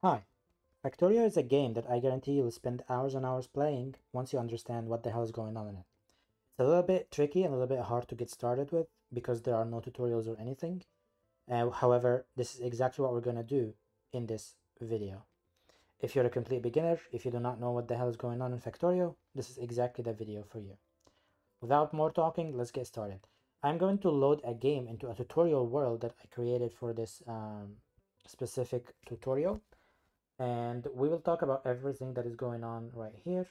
Hi, Factorio is a game that I guarantee you'll spend hours and hours playing once you understand what the hell is going on in it. It's a little bit tricky and a little bit hard to get started with because there are no tutorials or anything. However, this is exactly what we're going to do in this video. If you're a complete beginner, if you do not know what the hell is going on in Factorio, this is exactly the video for you. Without more talking, let's get started. I'm going to load a game into a tutorial world that I created for this specific tutorial, and we will talk about everything that is going on right here.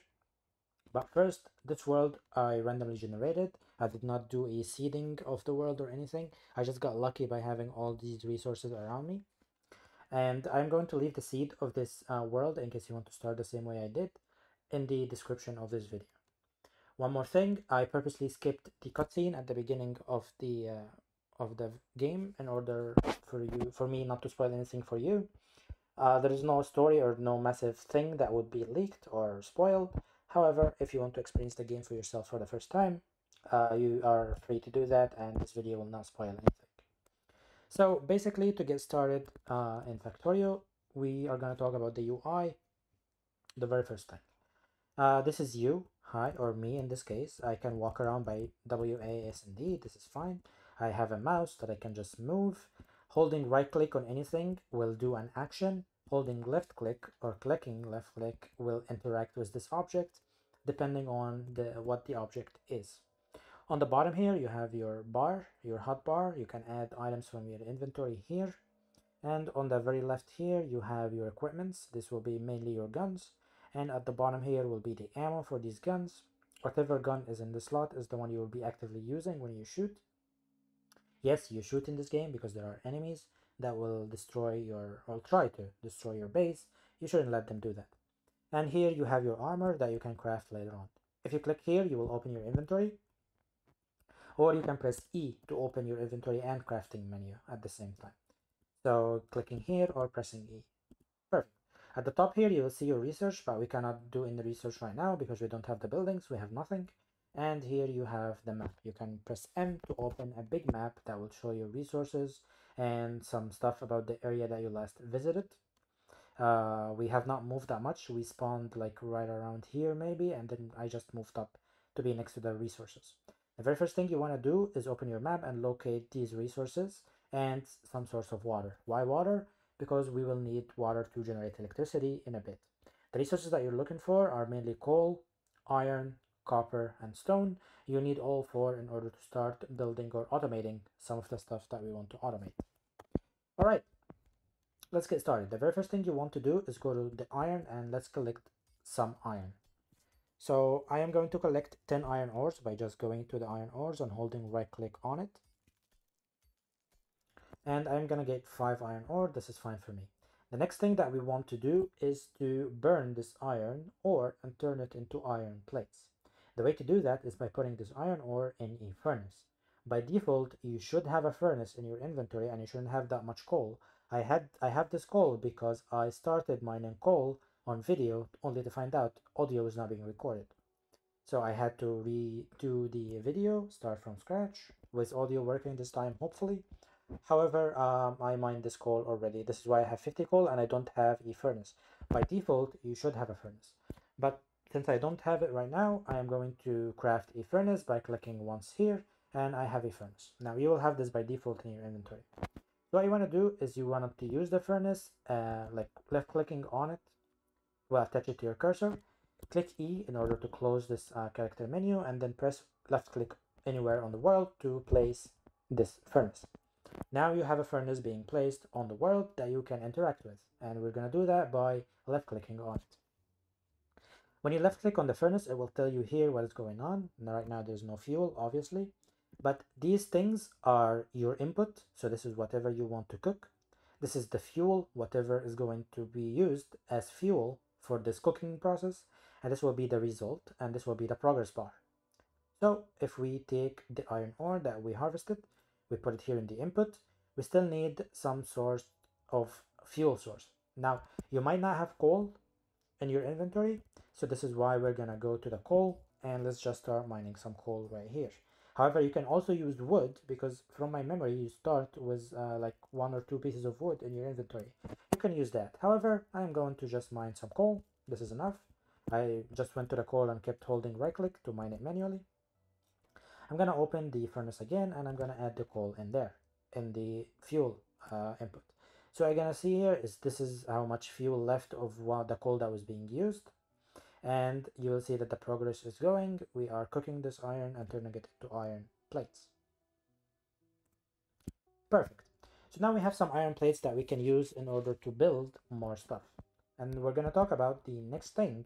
But first, this world I randomly generated. I did not do a seeding of the world or anything. I just got lucky by having all these resources around me. And I'm going to leave the seed of this world, in case you want to start the same way I did, in the description of this video. One more thing, I purposely skipped the cutscene at the beginning of the game in order for me not to spoil anything for you. There is no story or no massive thing that would be leaked or spoiled. However, if you want to experience the game for yourself for the first time, you are free to do that, and this video will not spoil anything. So basically, to get started in Factorio, we are going to talk about the UI the very first time. This is you, hi, or me in this case. I can walk around by WASD, this is fine. I have a mouse that I can just move. Holding right click on anything will do an action. Holding left click or clicking left click will interact with this object depending on what the object is. On the bottom here you have your bar, your hotbar. You can add items from your inventory here. And on the very left here you have your equipments. This will be mainly your guns, and at the bottom here will be the ammo for these guns. Whatever gun is in the slot is the one you will be actively using when you shoot. Yes, you shoot in this game because there are enemies that will destroy your, or try to destroy your base. You shouldn't let them do that. And here you have your armor that you can craft later on. If you click here, you will open your inventory, or you can press E to open your inventory and crafting menu at the same time. So clicking here or pressing E. Perfect. At the top here, you will see your research, but we cannot do any research right now because we don't have the buildings, we have nothing. And here you have the map. You can press M to open a big map that will show you resources and some stuff about the area that you last visited. We have not moved that much. We spawned like right around here maybe, and then I just moved up to be next to the resources. The very first thing you want to do is open your map and locate these resources and some source of water. Why water? Because we will need water to generate electricity in a bit. The resources that you're looking for are mainly coal, iron, copper, and stone. You need all four in order to start building or automating some of the stuff that we want to automate. All right, let's get started. The very first thing you want to do is go to the iron and let's collect some iron. So I am going to collect 10 iron ores by just going to the iron ores and holding right click on it. And I'm gonna get 5 iron ore. This is fine for me. The next thing that we want to do is to burn this iron ore and turn it into iron plates. The way to do that is by putting this iron ore in a furnace. By default, you should have a furnace in your inventory and you shouldn't have that much coal. I have this coal because I started mining coal on video only to find out audio is not being recorded. So I had to redo the video, start from scratch, with audio working this time, hopefully. However, I mined this coal already. This is why I have 50 coal and I don't have a furnace. By default, you should have a furnace. But since I don't have it right now, I am going to craft a furnace by clicking once here, and I have a furnace. Now you will have this by default in your inventory. So what you want to do is you want to use the furnace, like left clicking on it, well, attach it to your cursor, click E in order to close this character menu, and then press left click anywhere on the world to place this furnace. Now you have a furnace being placed on the world that you can interact with, and we're going to do that by left clicking on it. When you left click on the furnace, it will tell you here what is going on. Now, right now there's no fuel, obviously, but these things are your input. So this is whatever you want to cook. This is the fuel, whatever is going to be used as fuel for this cooking process, and this will be the result, and this will be the progress bar. So if we take the iron ore that we harvested, we put it here in the input, we still need some sort of fuel source. Now, you might not have coal in your inventory, so this is why we're gonna go to the coal, and let's just start mining some coal right here. However, you can also use wood, because from my memory, you start with like 1 or 2 pieces of wood in your inventory. You can use that. However, I'm going to just mine some coal. This is enough. I just went to the coal and kept holding right click to mine it manually. I'm gonna open the furnace again and I'm gonna add the coal in there in the fuel input. So I'm gonna see here is this is how much fuel left of the coal that was being used, and you will see that the progress is going. We are cooking this iron and turning it into iron plates. Perfect. So now we have some iron plates that we can use in order to build more stuff. And we're gonna talk about the next thing.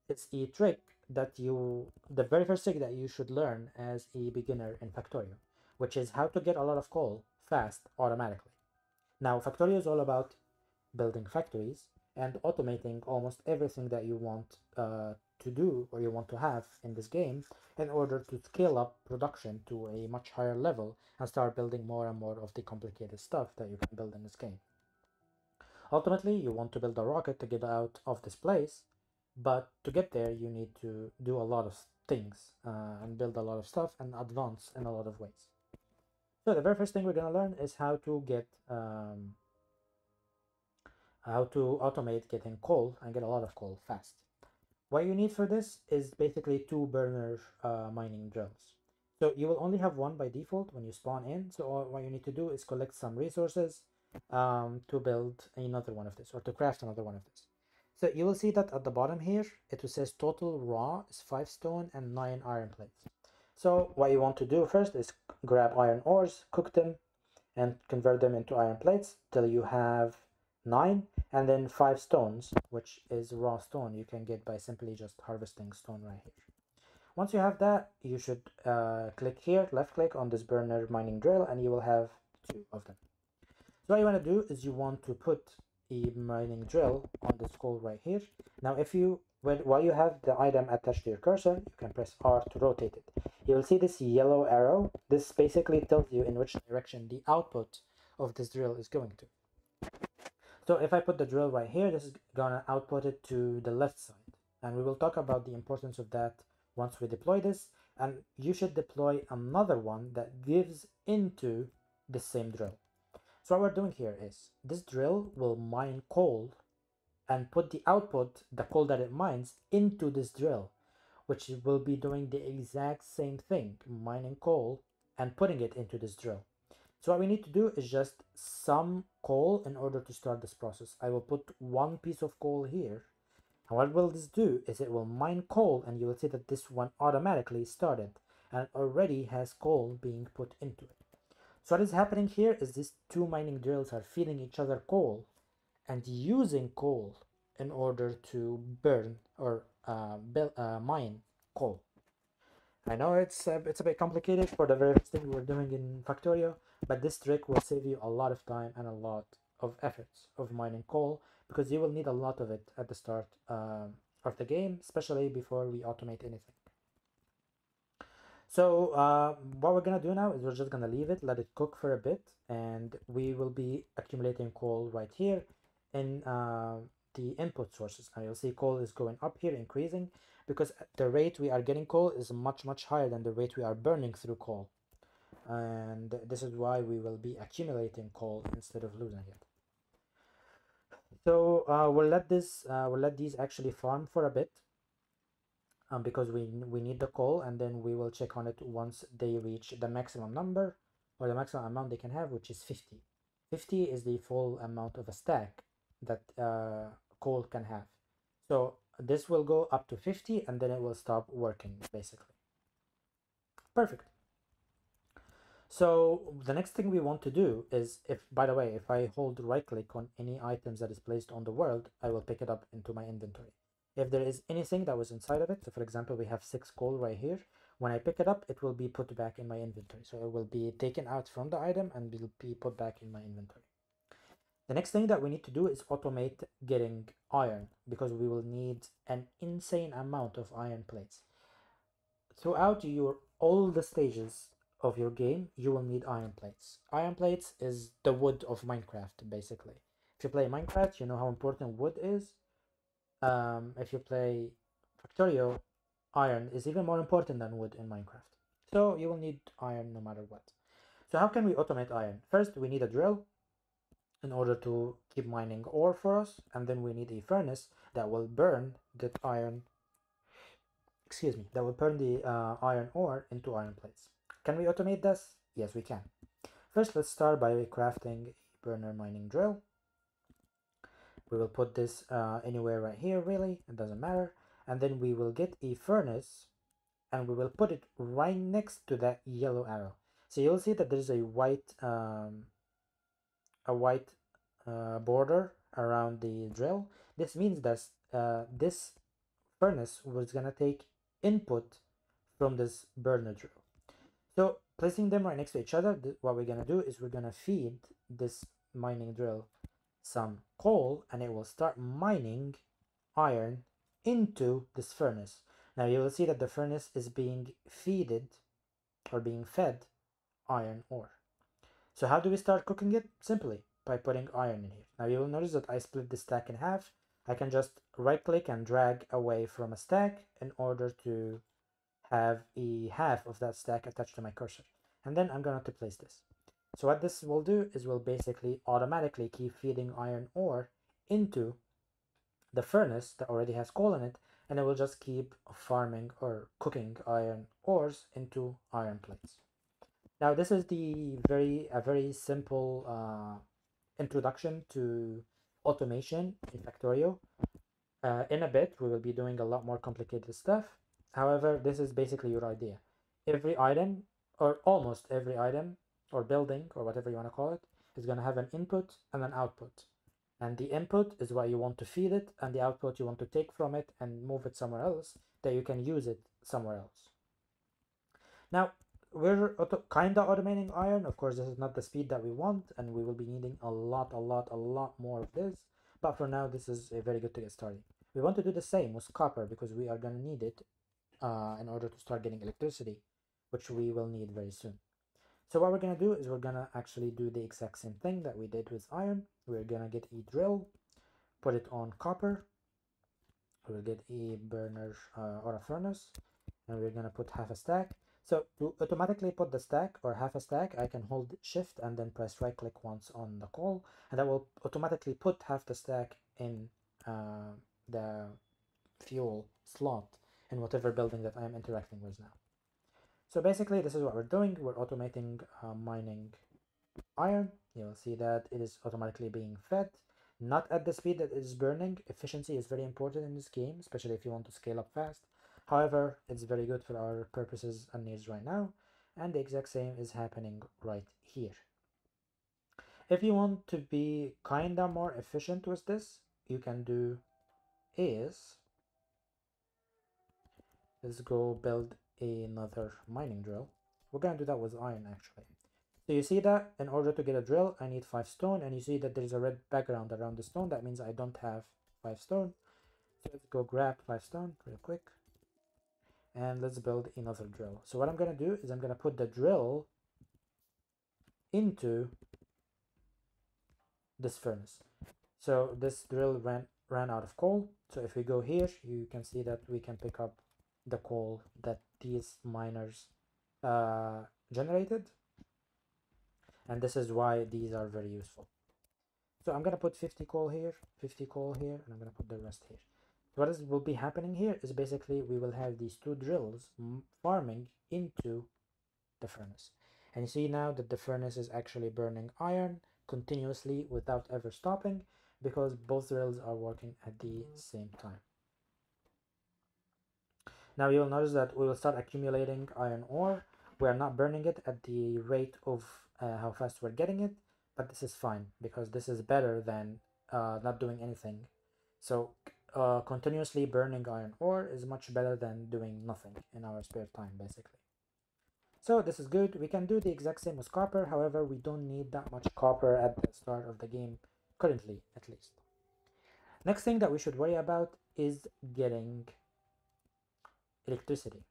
It's a trick that the very first trick that you should learn as a beginner in Factorio, which is how to get a lot of coal fast automatically. Now, Factorio is all about building factories and automating almost everything that you want to do or you want to have in this game in order to scale up production to a much higher level and start building more and more of the complicated stuff that you can build in this game. Ultimately, you want to build a rocket to get out of this place, but to get there, you need to do a lot of things and build a lot of stuff and advance in a lot of ways. So the very first thing we're going to learn is how to automate getting coal and get a lot of coal fast. What you need for this is basically two burner mining drills. So you will only have one by default when you spawn in. So what you need to do is collect some resources to build another one of this or to craft another one of this. So you will see that at the bottom here, it says total raw is 5 stone and 9 iron plates. So what you want to do first is grab iron ores, cook them, and convert them into iron plates till you have 9, and then 5 stones, which is raw stone you can get by simply just harvesting stone right here. Once you have that, you should click here, left click on this burner mining drill, and you will have 2 of them. So what you want to do is you want to put a mining drill on this coal right here. Now while you have the item attached to your cursor, you can press R to rotate it. You will see this yellow arrow. This basically tells you in which direction the output of this drill is going to. So if I put the drill right here, this is gonna output it to the left side. And we will talk about the importance of that once we deploy this. And you should deploy another one that gives into the same drill. So what we're doing here is this drill will mine coal and put the output, the coal that it mines, into this drill, which will be doing the exact same thing, mining coal and putting it into this drill. So what we need to do is just sum coal in order to start this process. I will put one piece of coal here. And what will this do is it will mine coal, and you will see that this one automatically started and already has coal being put into it. So what is happening here is these two mining drills are feeding each other coal and using coal in order to burn or mine coal. I know it's a bit complicated for the very first thing we're doing in Factorio, but this trick will save you a lot of time and a lot of efforts of mining coal, because you will need a lot of it at the start of the game, especially before we automate anything. So what we're gonna do now is we're just gonna leave it, let it cook for a bit, and we will be accumulating coal right here in the input sources. Now you'll see coal is going up here, increasing, because the rate we are getting coal is much higher than the rate we are burning through coal. And this is why we will be accumulating coal instead of losing it. So we'll let these actually farm for a bit, because we need the coal, and then we will check on it once they reach the maximum number or the maximum amount they can have, which is 50. 50 is the full amount of a stack that coal can have. So this will go up to 50 and then it will stop working basically. Perfect. So the next thing we want to do is, by the way, if I hold right click on any items that is placed on the world, I will pick it up into my inventory. If there is anything that was inside of it, so for example, we have 6 coal right here, when I pick it up, it will be put back in my inventory. So it will be taken out from the item and will be put back in my inventory. The next thing that we need to do is automate getting iron, because we will need an insane amount of iron plates. Throughout all the stages of your game, you will need iron plates. Iron plates is the wood of Minecraft, basically. If you play Minecraft, you know how important wood is. If you play Factorio, iron is even more important than wood in Minecraft. So you will need iron no matter what. So how can we automate iron? First, we need a drill. in order to keep mining ore for us, and then we need a furnace that will burn that iron, excuse me, that will turn the iron ore into iron plates. Can we automate this? Yes, we can. First, let's start by crafting a burner mining drill. We will put this anywhere right here, really, it doesn't matter. And then we will get a furnace and we will put it right next to that yellow arrow. So you'll see that there's a white border around the drill. This means that this furnace was gonna take input from this burner drill. So placing them right next to each other, what we're gonna do is we're gonna feed this mining drill some coal and it will start mining iron into this furnace. Now you will see that the furnace is being feeded or being fed iron ore. So how do we start cooking it? Simply by putting iron in here. Now you will notice that I split the stack in half. I can just right click and drag away from a stack in order to have a half of that stack attached to my cursor. And then I'm going to place this. So what this will do is will basically automatically keep feeding iron ore into the furnace that already has coal in it, and it will just keep farming or cooking iron ores into iron plates. Now this is the a very simple introduction to automation in Factorio. In a bit, we will be doing a lot more complicated stuff. However, this is basically your idea. Every item, or almost every item, or building, or whatever you want to call it, is going to have an input and an output. And the input is what you want to feed it, and the output you want to take from it and move it somewhere else, that you can use it somewhere else. Now, we're kind of automating iron. Of course, this is not the speed that we want, and we will be needing a lot more of this. But for now, this is very good to get started. We want to do the same with copper because we are going to need it in order to start getting electricity, which we will need very soon. So what we're going to do is we're going to actually do the exact same thing that we did with iron. We're going to get a drill, put it on copper. We'll get a burner or a furnace, and we're going to put half a stack. So to automatically put the stack or half a stack, I can hold shift and then press right click once on the coal, and that will automatically put half the stack in the fuel slot in whatever building that I'm interacting with now. So basically this is what we're doing. We're automating mining iron. You'll see that it is automatically being fed, not at the speed that it is burning. Efficiency is very important in this game, especially if you want to scale up fast. However, it's very good for our purposes and needs right now, and the exact same is happening right here. If you want to be kinda more efficient with this, you can do is, let's go build another mining drill. We're gonna do that with iron actually. So you see that in order to get a drill, I need 5 stone, and you see that there's a red background around the stone. That means I don't have 5 stone. So let's go grab 5 stone real quick. And let's build another drill. So what I'm going to do is I'm going to put the drill into this furnace. So this drill ran out of coal. So if we go here, you can see that we can pick up the coal that these miners generated. And this is why these are very useful. So I'm going to put 50 coal here, 50 coal here, and I'm going to put the rest here. What will be happening here is basically we will have these 2 drills farming into the furnace. And you see now that the furnace is actually burning iron continuously without ever stopping because both drills are working at the same time. Now you'll notice that we will start accumulating iron ore. We are not burning it at the rate of how fast we're getting it, but this is fine because this is better than not doing anything. So continuously burning iron ore is much better than doing nothing in our spare time, basically. So this is good. We can do the exact same with copper. However, we don't need that much copper at the start of the game, currently at least. Next thing that we should worry about is getting electricity.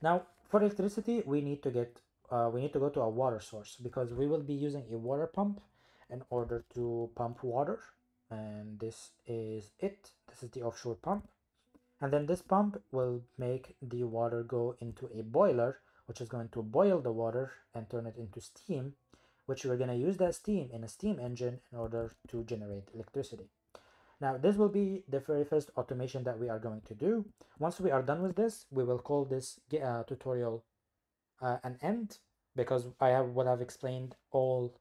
Now, for electricity, we need to go to a water source because we will be using a water pump in order to pump water. And this is it. This is the offshore pump. And then this pump will make the water go into a boiler, which is going to boil the water and turn it into steam, which we're going to use that steam in a steam engine in order to generate electricity. Now, this will be the very first automation that we are going to do. Once we are done with this, we will call this tutorial an end, because will have explained all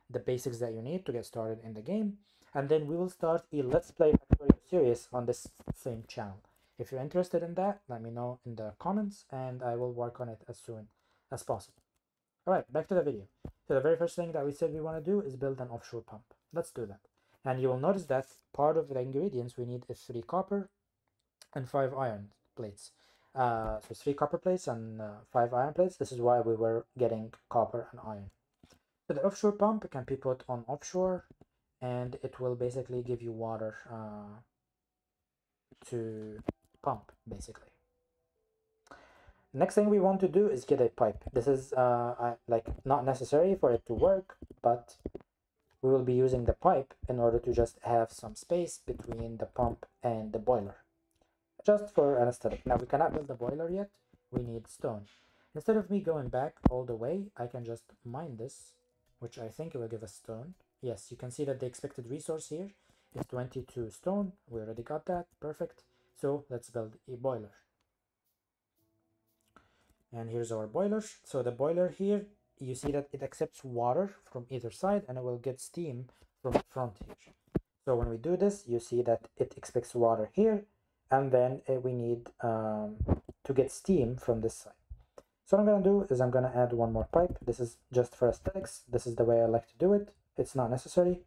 the basics that you need to get started in the game. And then we will start a Let's Play Factorio series on this same channel. If you're interested in that, let me know in the comments and I will work on it as soon as possible. All right, back to the video. So the very first thing that we said we want to do is build an offshore pump. Let's do that. And you will notice that part of the ingredients we need is 3 copper and 5 iron plates. So 3 copper plates and 5 iron plates. This is why we were getting copper and iron. So the offshore pump can be put on offshore, and it will basically give you water to pump, basically. Next thing we want to do is get a pipe. This is like not necessary for it to work, but we will be using the pipe in order to just have some space between the pump and the boiler, just for an aesthetic. Now we cannot build the boiler yet, we need stone. Instead of me going back all the way, I can just mine this, which I think will give us stone. Yes, you can see that the expected resource here is 22 stone. We already got that, perfect. So let's build a boiler. And here's our boiler. So the boiler here, you see that it accepts water from either side and it will get steam from the front here. So when we do this, you see that it expects water here, and then we need to get steam from this side. So what I'm going to do is I'm going to add one more pipe. This is just for aesthetics. This is the way I like to do it. It's not necessary.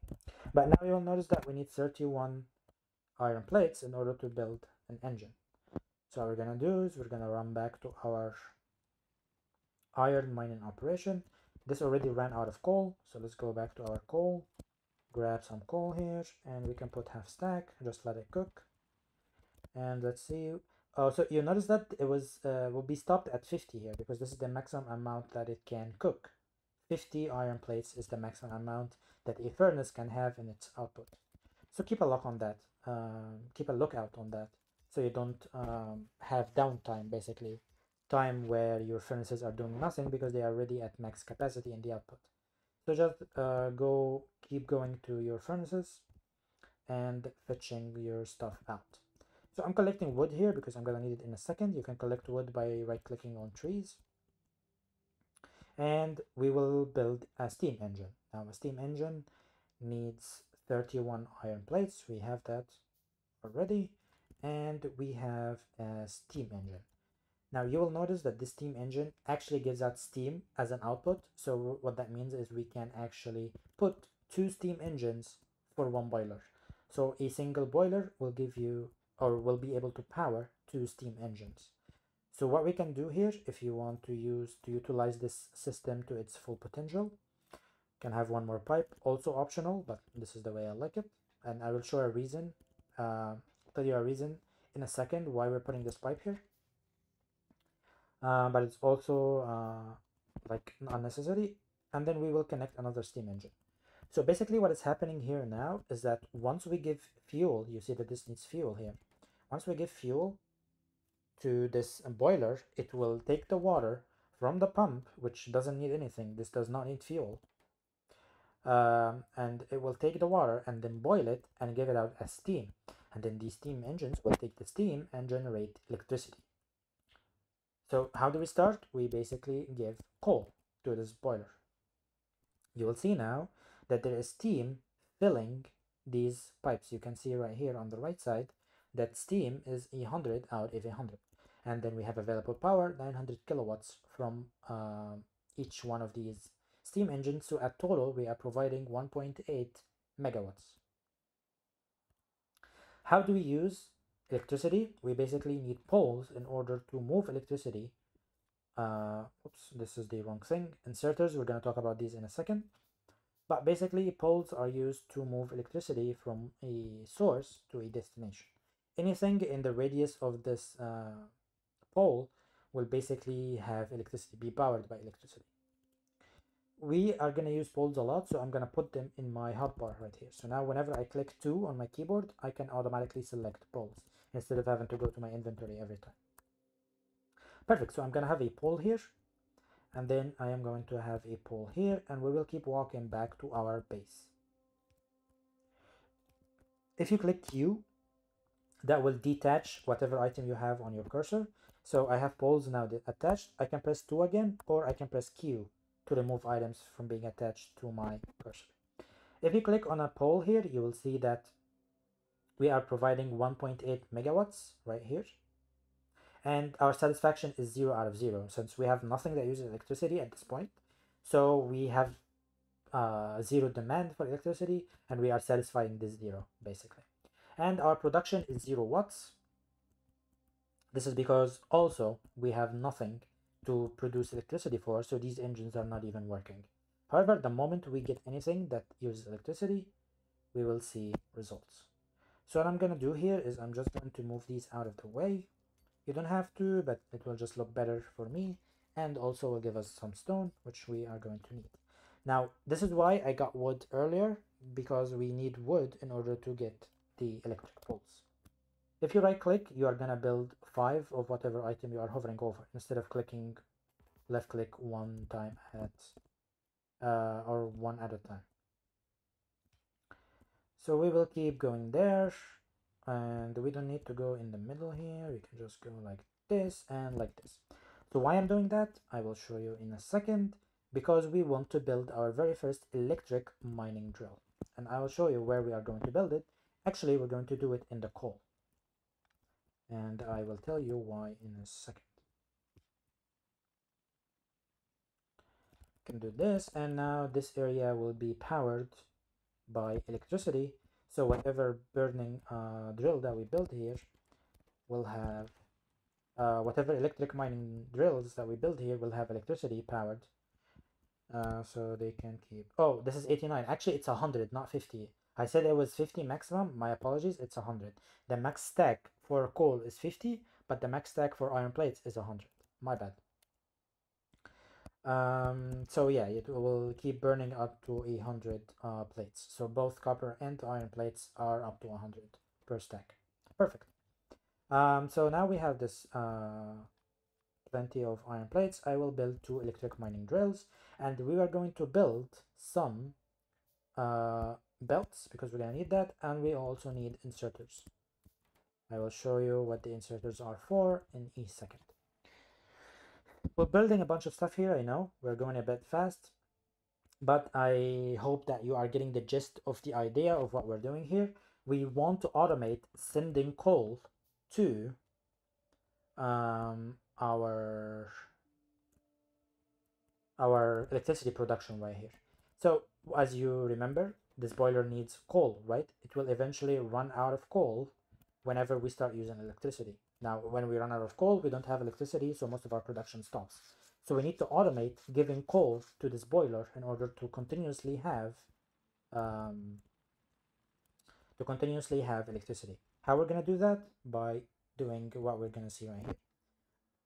But now you'll notice that we need 31 iron plates in order to build an engine. So what we're going to do is we're going to run back to our iron mining operation. This already ran out of coal. So let's go back to our coal, grab some coal here, and we can put half stack, just let it cook. And let's see. Oh, so you notice that it will be stopped at 50 here, because this is the maximum amount that it can cook. 50 iron plates is the maximum amount that a furnace can have in its output. So keep a look on that. Keep a lookout on that, so you don't have downtime, basically time where your furnaces are doing nothing because they are already at max capacity in the output. So just keep going to your furnaces and fetching your stuff out. So I'm collecting wood here because I'm gonna need it in a second. You can collect wood by right-clicking on trees. And we will build a steam engine. Now a steam engine needs 31 iron plates. We have that already. And we have a steam engine. Now you will notice that this steam engine actually gives out steam as an output. So what that means is we can actually put 2 steam engines for 1 boiler. So a single boiler will give you, or will be able to power 2 steam engines. So what we can do here, if you want to utilize this system to its full potential, can have one more pipe, also optional, but this is the way I like it. And I will show a reason, tell you a reason in a second why we're putting this pipe here. But it's also like unnecessary. And then we will connect another steam engine. So basically what is happening here now is that once we give fuel, you see that this needs fuel here. Once we give fuel to this boiler, it will take the water from the pump, which doesn't need anything. This does not need fuel. And it will take the water and then boil it and give it out as steam. And then these steam engines will take the steam and generate electricity. So how do we start? We basically give coal to this boiler. You will see now that there is steam filling these pipes. You can see right here on the right side that steam is 100 out of 100. And then we have available power, 900 kilowatts from each one of these steam engines. So at total, we are providing 1.8 megawatts. How do we use electricity? We basically need poles in order to move electricity. Oops, this is the wrong thing. Inserters, we're going to talk about these in a second. But basically, poles are used to move electricity from a source to a destination. Anything in the radius of this pole will basically have electricity, be powered by electricity. We are going to use poles a lot, so I'm going to put them in my hotbar right here. So now whenever I click 2 on my keyboard, I can automatically select poles instead of having to go to my inventory every time. Perfect, so I'm going to have a pole here, And then I am going to have a pole here, and we will keep walking back to our base. If you click Q, that will detach whatever item you have on your cursor. So I have poles now attached. I can press 2 again, or I can press Q to remove items from being attached to my cursor. If you click on a pole here, you will see that we are providing 1.8 megawatts right here. And our satisfaction is 0 out of 0, since we have nothing that uses electricity at this point. So we have zero demand for electricity, and we are satisfying this zero, basically. And our production is 0 watts. This is because also we have nothing to produce electricity for, so these engines are not even working. However, the moment we get anything that uses electricity, we will see results. So what I'm going to do here is I'm just going to move these out of the way. You don't have to, but it will just look better for me, and also will give us some stone, which we are going to need. Now, this is why I got wood earlier, because we need wood in order to get the electric poles. If you right click, you are gonna build 5 of whatever item you are hovering over, instead of clicking left click one time at or one at a time. So we will keep going there, and we don't need to go in the middle here. We can just go like this and like this. So why I'm doing that, I will show you in a second, because we want to build our very first electric mining drill, and I will show you where we are going to build it. Actually, we're going to do it in the coal, and I will tell you why in a second. Can do this, and now this area will be powered by electricity. So whatever burning drill that we build here will have whatever electric mining drills that we build here will have electricity powered, so they can keep. Oh, this is 89. Actually, it's 100, not 50. I said it was 50 maximum. My apologies. It's 100. The max stack for coal is 50, but the max stack for iron plates is 100. My bad. So yeah, it will keep burning up to 100 plates. So both copper and iron plates are up to 100 per stack. Perfect. So now we have this plenty of iron plates. I will build 2 electric mining drills, and we are going to build some belts, because we're gonna need that, and we also need inserters. I will show you what the inserters are for in a second. We're building a bunch of stuff here, I know. We're going a bit fast, but I hope that you are getting the gist of the idea of what we're doing here. We want to automate sending coal to our electricity production right here. So as you remember, this boiler needs coal, right? It will eventually run out of coal whenever we start using electricity. Now, when we run out of coal, we don't have electricity, so most of our production stops. So we need to automate giving coal to this boiler in order to continuously have electricity. How we're gonna do that? By doing what we're gonna see right here.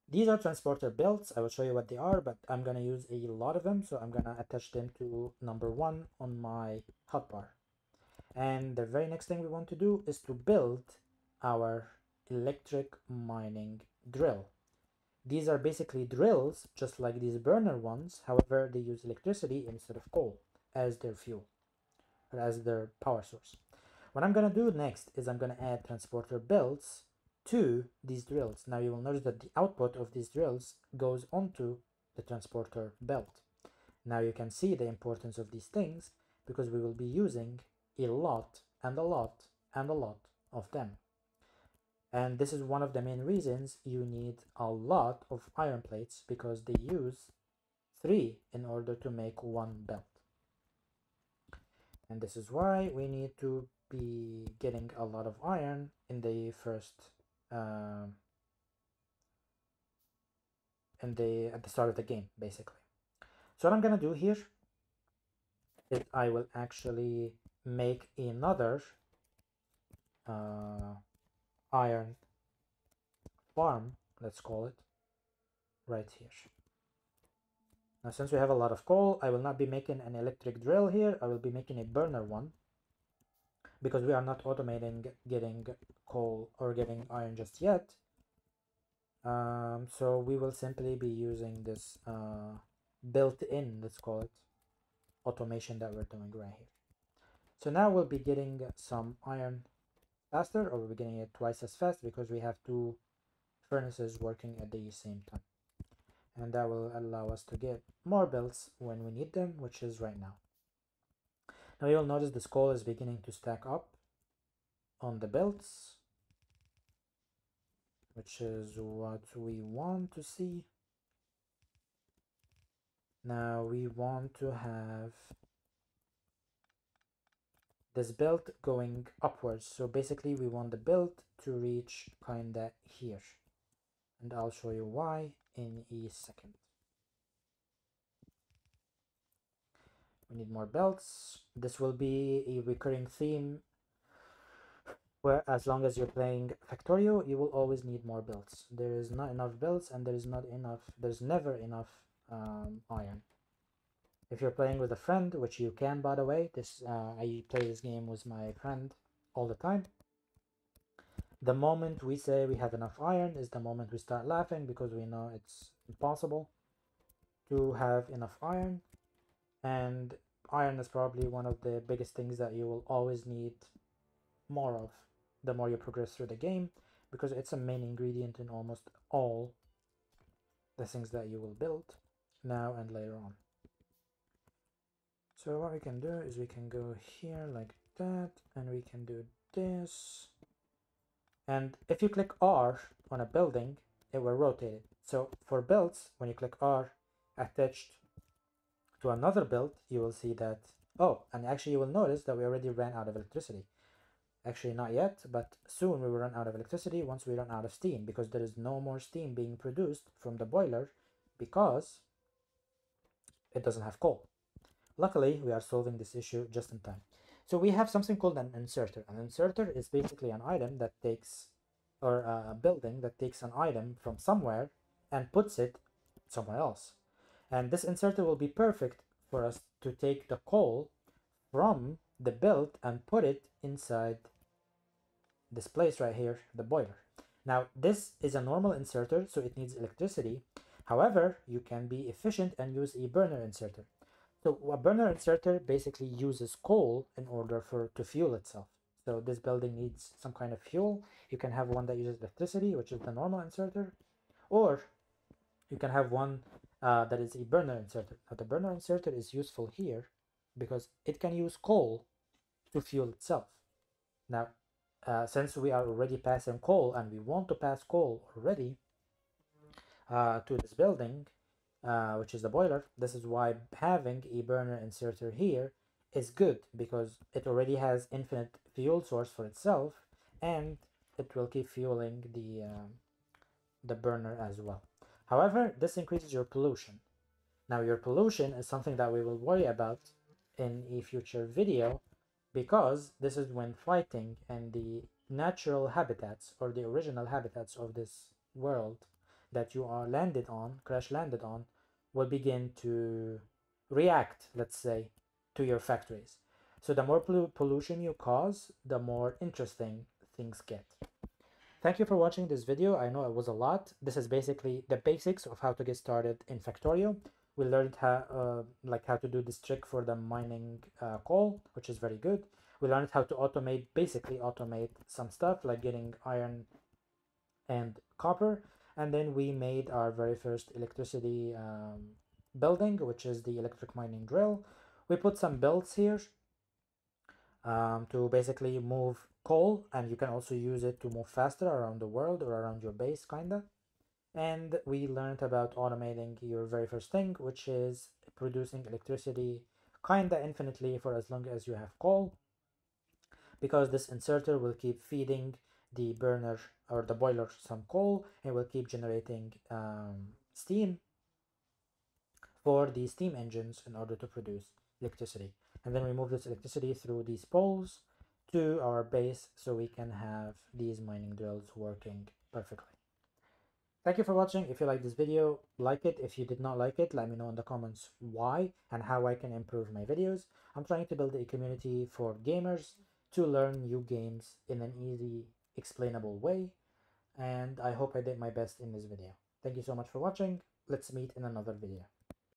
These are transporter belts. I will show you what they are, but I'm gonna use a lot of them, so I'm gonna attach them to number 1 on my hotbar. And the very next thing we want to do is to build our electric mining drill. These are basically drills, just like these burner ones. However, they use electricity instead of coal as their fuel, or as their power source. What I'm gonna do next is I'm gonna add transporter belts to these drills. Now you will notice that the output of these drills goes onto the transporter belt. Now you can see the importance of these things, because we will be using a lot and a lot and a lot of them. And this is one of the main reasons you need a lot of iron plates, because they use 3 in order to make 1 belt. And this is why we need to be getting a lot of iron in the first at the start of the game, basically. So what I'm gonna do here is I will actually make another iron farm, let's call it, right here. Now, since we have a lot of coal, I will not be making an electric drill here. I will be making a burner one, because we are not automating getting coal or getting iron just yet. So we will simply be using this built in, let's call it, automation that we're doing right here. So now we'll be getting some iron faster, or we'll be getting it twice as fast because we have two furnaces working at the same time. And that will allow us to get more belts when we need them, which is right now. Now you'll notice this coal is beginning to stack up on the belts, which is what we want to see. Now we want to have this belt going upwards. So basically we want the belt to reach kinda here. And I'll show you why in a second. We need more belts. This will be a recurring theme where as long as you're playing Factorio, you will always need more belts. There is not enough belts and there's never enough iron. If you're playing with a friend, which you can, by the way, I play this game with my friend all the time. The moment we say we have enough iron is the moment we start laughing because we know it's impossible to have enough iron. And iron is probably one of the biggest things that you will always need more of the more you progress through the game, because it's a main ingredient in almost all the things that you will build now and later on. So what we can do is we can go here like that, and we can do this. And if you click R on a building, it will rotate it. So for builds, when you click R attached to another build, you will see that, oh, and actually you will notice that we already ran out of electricity. Actually not yet, but soon we will run out of electricity once we run out of steam, because there is no more steam being produced from the boiler because it doesn't have coal. Luckily, we are solving this issue just in time. So we have something called an inserter. An inserter is basically an item that takes, or a building that takes an item from somewhere and puts it somewhere else. And this inserter will be perfect for us to take the coal from the build and put it inside this place right here, the boiler. Now, this is a normal inserter, so it needs electricity. However, you can be efficient and use a burner inserter. So a burner inserter basically uses coal in order to fuel itself. So this building needs some kind of fuel. You can have one that uses electricity, which is the normal inserter, or you can have one that is a burner inserter. Now the burner inserter is useful here because it can use coal to fuel itself. Now, since we are already passing coal and we want to pass coal already to this building, which is the boiler, this is why having a burner inserter here is good, because it already has infinite fuel source for itself, and it will keep fueling the burner as well. However, this increases your pollution. Now your pollution is something that we will worry about in a future video, because this is when fighting and the natural habitats or the original habitats of this world that you are crash landed on, will begin to react, let's say, to your factories. So the more pollution you cause, the more interesting things get. Thank you for watching this video. I know it was a lot. This is basically the basics of how to get started in Factorio. We learned how to do this trick for the mining coal, which is very good. We learned how to basically automate some stuff like getting iron and copper. And then we made our very first electricity building, which is the electric mining drill. We put some belts here to basically move coal, and you can also use it to move faster around the world or around your base, kinda. And we learned about automating your very first thing, which is producing electricity kinda infinitely for as long as you have coal, because this inserter will keep feeding the burner or the boiler some coal and will keep generating steam for the steam engines in order to produce electricity. And then we move this electricity through these poles to our base so we can have these mining drills working perfectly. Thank you for watching. If you like this video, like it. If you did not like it, let me know in the comments why and how I can improve my videos. I'm trying to build a community for gamers to learn new games in an easy, explainable way, and I hope I did my best in this video. Thank you so much for watching. Let's meet in another video.